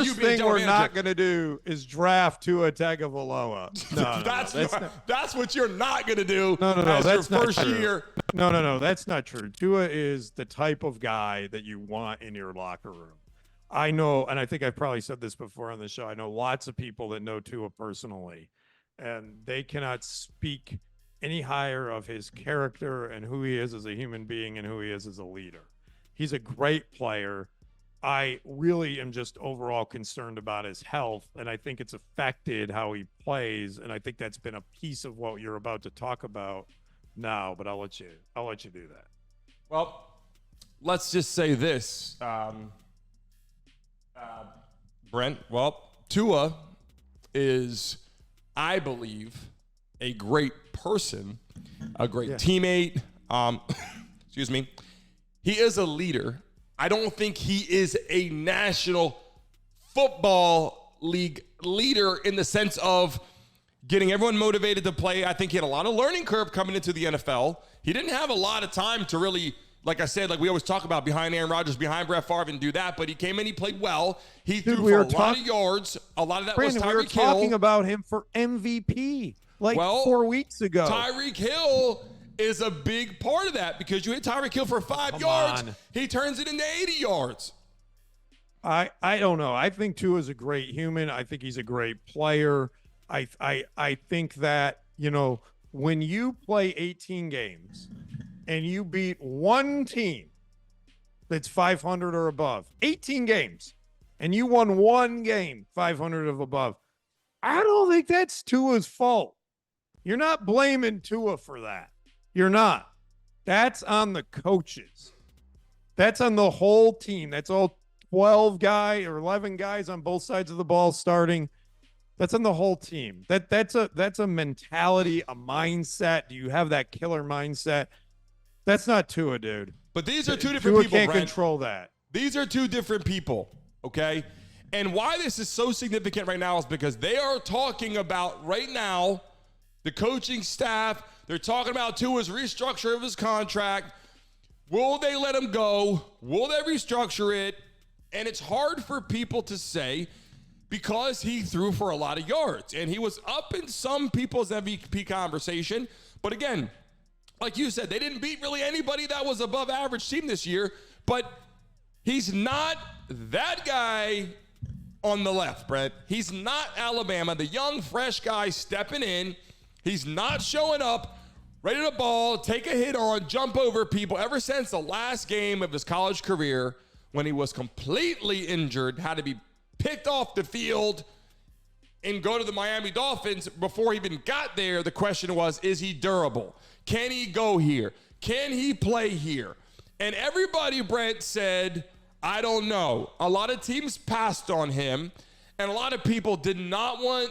first thing we're not going to do is draft Tua Tagovailoa. No, that's what you're not going to do. No, that's your first year. No, that's not true. Tua is the type of guy that you want in your locker room. I know, and I think I've probably said this before on the show, I know lots of people that know Tua personally, and they cannot speak any higher of his character and who he is as a human being and who he is as a leader. He's a great player. I really am just overall concerned about his health, and I think it's affected how he plays, and I think that's been a piece of what you're about to talk about now, but I'll let you do that. Well, let's just say this, Brent. Well, Tua is, I believe, a great person, a great teammate. Excuse me. He is a leader. I don't think he is a National Football League leader in the sense of getting everyone motivated to play. I think he had a lot of learning curve coming into the NFL. He didn't have a lot of time to really, like I said, like we always talk about, behind Aaron Rodgers, behind Brett Favre, and do that. But he came in, he played well. He threw for a lot of yards. A lot of that was Tyreek Hill. We were talking about him for MVP 4 weeks ago. Tyreek Hill is a big part of that, because you hit Tyreek Hill for 5 yards, he turns it into 80 yards. I don't know. I think Tua is a great human. I think he's a great player. I think that, when you play 18 games and you beat one team that's 500 or above, 18 games, and you won one game 500 or above, I don't think that's Tua's fault. You're not blaming Tua for that. You're not. That's on the coaches. That's on the whole team. That's all 12 guys or 11 guys on both sides of the ball starting. That's on the whole team. That's a mentality, a mindset. Do you have that killer mindset? That's not Tua, dude. But these are two different people, Tua can't Brent. control that. These are two different people, okay? And why this is so significant right now is because they are talking about right now the coaching staff. They're talking about Tua's restructure of his contract. Will they let him go? Will they restructure it? And it's hard for people to say because he threw for a lot of yards. And he was up in some people's MVP conversation. But again, like you said, they didn't beat really anybody that was above average team this year. But he's not that guy on the left, Brent. He's not Alabama, the young, fresh guy stepping in. He's not showing up, ready to ball, take a hit on, jump over people. Ever since the last game of his college career, when he was completely injured, had to be picked off the field and go to the Miami Dolphins, before he even got there, the question was, is he durable? Can he go here? Can he play here? And everybody, Brent, said, I don't know. A lot of teams passed on him, and a lot of people did not want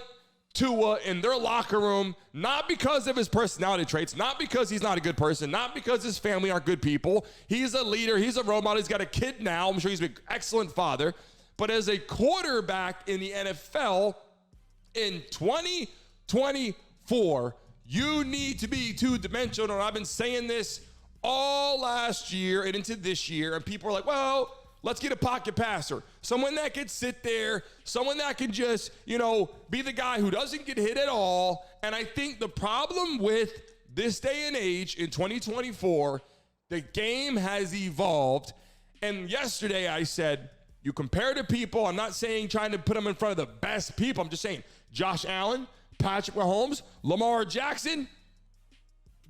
Tua in their locker room, not because of his personality traits, not because he's not a good person, not because his family aren't good people. He's a leader. He's a role model. He's got a kid now. I'm sure he's an excellent father. But as a quarterback in the NFL in 2024, you need to be two-dimensional. And I've been saying this all last year and into this year, and people are like, well, let's get a pocket passer, someone that can sit there, someone that can just, be the guy who doesn't get hit at all. And I think the problem with this day and age in 2024, the game has evolved. And yesterday I said, you compare to people, I'm not saying trying to put them in front of the best people. I'm just saying Josh Allen, Patrick Mahomes, Lamar Jackson.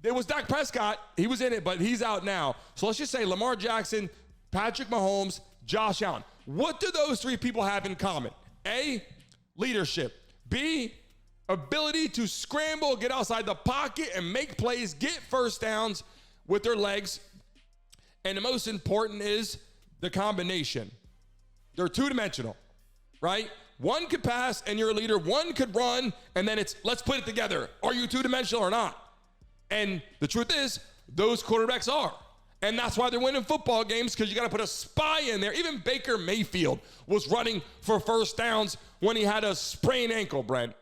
There was Dak Prescott. He was in it, but he's out now. So let's just say Lamar Jackson, Patrick Mahomes, Josh Allen. What do those three people have in common? A, leadership. B, ability to scramble, get outside the pocket and make plays, get first downs with their legs. And the most important is the combination. They're two-dimensional, right? One could pass and you're a leader. One could run, and then it's, let's put it together. Are you two-dimensional or not? And the truth is, those quarterbacks are. And that's why they're winning football games, because you got to put a spy in there. Even Baker Mayfield was running for first downs when he had a sprained ankle, Brent.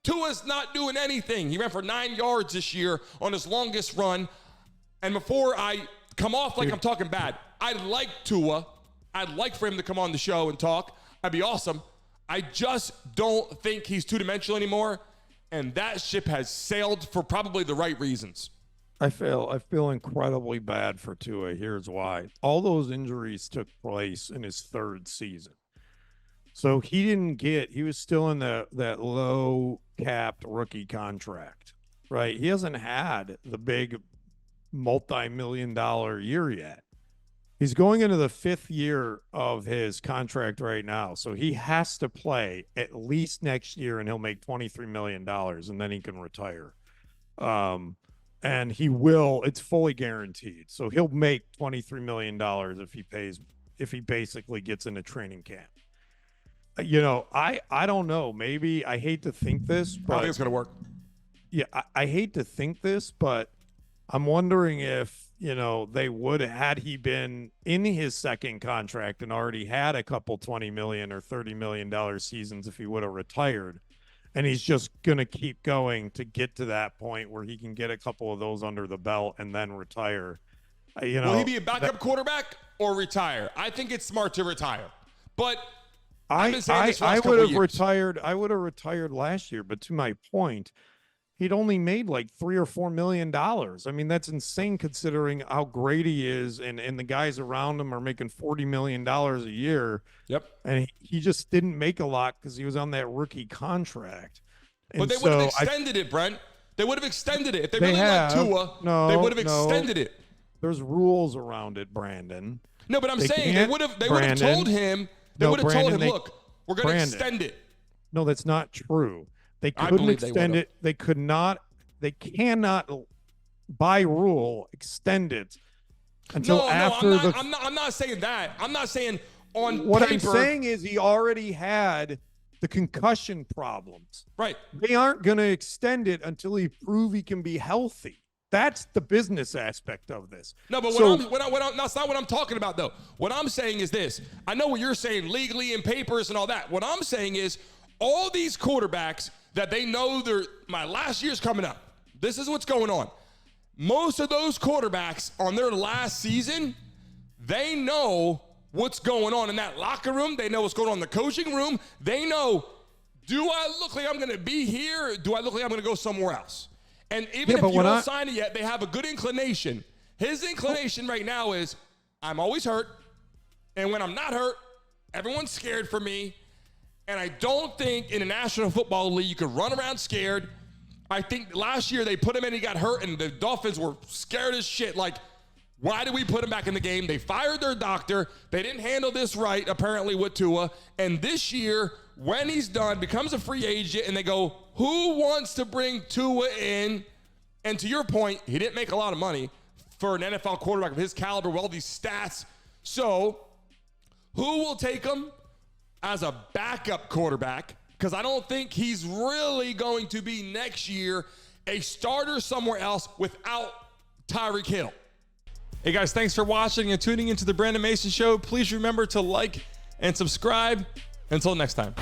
Tua's not doing anything. He ran for 9 yards this year on his longest run. And before I come off like I'm talking bad, I like Tua. I'd like for him to come on the show and talk. That'd be awesome. I just don't think he's two-dimensional anymore, and that ship has sailed for probably the right reasons. I feel incredibly bad for Tua. Here's why. All those injuries took place in his third season. So he was still in that low capped rookie contract, right? He hasn't had the big multi-million-dollar year yet. He's going into the 5th year of his contract right now. So he has to play at least next year and he'll make $23 million and then he can retire. And he will, it's fully guaranteed. So he'll make $23 million if he basically gets into training camp. I don't know. Maybe I hate to think this, but I don't think it's going to work. Yeah, I hate to think this, but I'm wondering if, they would, had he been in his second contract and already had a couple $20 million or $30 million seasons, if he would have retired. And he's just going to keep going to get to that point where he can get a couple of those under the belt and then retire. Will he be a backup quarterback or retire? I think it's smart to retire. But I would have retired. I would have retired last year. But to my point, he'd only made like $3 or $4 million. I mean, that's insane considering how great he is, and the guys around him are making $40 million a year. Yep. And he just didn't make a lot because he was on that rookie contract. And but they would have extended it, Brent. They would have extended it. If they really liked Tua, they would have extended it. There's rules around it, Brandon. No, but I'm saying they would have told him. They would have told him, look, we're going to extend it. No, that's not true. They couldn't extend it. They cannot, by rule, extend it until after I'm not saying that. I'm not saying on what paper. I'm saying is he already had the concussion problems. Right. They aren't going to extend it until he prove he can be healthy. That's the business aspect of this. No, but that's not what I'm talking about, though. What I'm saying is this. I know what you're saying legally and papers and all that. What I'm saying is all these quarterbacks that they know my last year's coming up. This is what's going on. Most of those quarterbacks on their last season, they know what's going on in that locker room. They know what's going on in the coaching room. They know, do I look like I'm going to be here? Or do I look like I'm going to go somewhere else? And even if you don't sign it yet, they have a good inclination. His inclination right now is, I'm always hurt. And when I'm not hurt, everyone's scared for me. And I don't think in a National Football League you could run around scared. I think last year they put him in, he got hurt, and the Dolphins were scared as shit. Like, why did we put him back in the game? They fired their doctor. They didn't handle this right, apparently, with Tua. And this year, when he's done, becomes a free agent, and they go, who wants to bring Tua in? And to your point, he didn't make a lot of money for an NFL quarterback of his caliber with all these stats. So who will take him as a backup quarterback? Because I don't think he's really going to be next year a starter somewhere else without Tyreek Hill. Hey guys, thanks for watching and tuning into the Brandon Mason Show. Please remember to like and subscribe. Until next time.